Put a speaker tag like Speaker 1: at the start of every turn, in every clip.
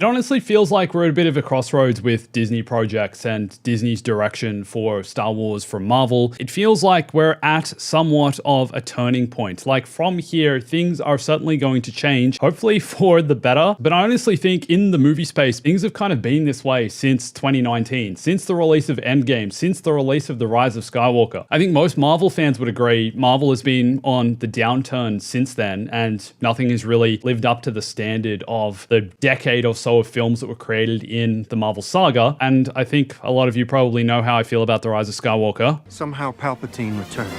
Speaker 1: It honestly feels like we're at a bit of a crossroads with Disney projects and Disney's direction for Star Wars from Marvel. It feels like we're at somewhat of a turning point. Like from here, things are certainly going to change, hopefully for the better. But I honestly think in the movie space, things have kind of been this way since 2019, since the release of Endgame, since the release of The Rise of Skywalker. I think most Marvel fans would agree Marvel has been on the downturn since then, and nothing has really lived up to the standard of the decade or so of films that were created in the Marvel saga. And I think a lot of you probably know how I feel about The Rise of Skywalker.
Speaker 2: Somehow Palpatine returned.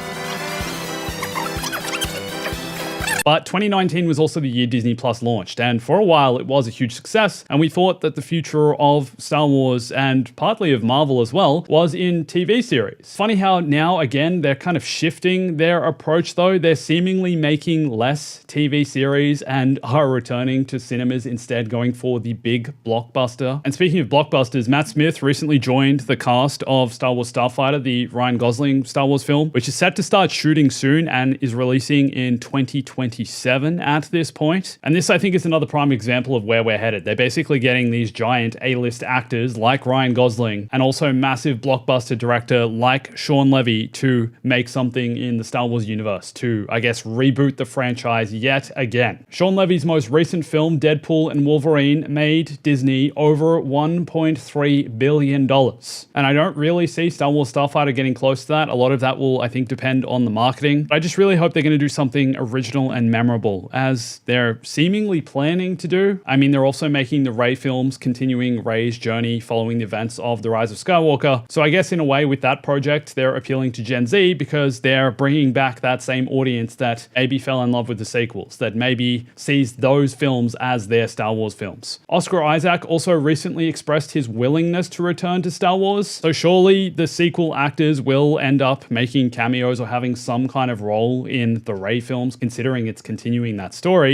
Speaker 1: But 2019 was also the year Disney Plus launched, and for a while it was a huge success, and we thought that the future of Star Wars, and partly of Marvel as well, was in TV series. Funny how now, again, they're kind of shifting their approach though. They're seemingly making less TV series and are returning to cinemas instead, going for the big blockbuster. And speaking of blockbusters, Matt Smith recently joined the cast of Star Wars Starfighter, the Ryan Gosling Star Wars film, which is set to start shooting soon and is releasing in 2027 at this point. And this, I think, is another prime example of where we're headed. They're basically getting these giant A-list actors like Ryan Gosling and also massive blockbuster director like Sean Levy to make something in the Star Wars universe, to, I guess, reboot the franchise yet again. Sean Levy's most recent film, Deadpool and Wolverine, made Disney over $1.3 billion. And I don't really see Star Wars Starfighter getting close to that. A lot of that will, I think, depend on the marketing. But I just really hope they're going to do something original and memorable, as they're seemingly planning to do. I mean, they're also making the Rey films, continuing Rey's journey following the events of The Rise of Skywalker. So I guess in a way with that project, they're appealing to Gen Z because they're bringing back that same audience that maybe fell in love with the sequels, that maybe sees those films as their Star Wars films. Oscar Isaac also recently expressed his willingness to return to Star Wars, so surely the sequel actors will end up making cameos or having some kind of role in the Rey films, considering it's continuing that story.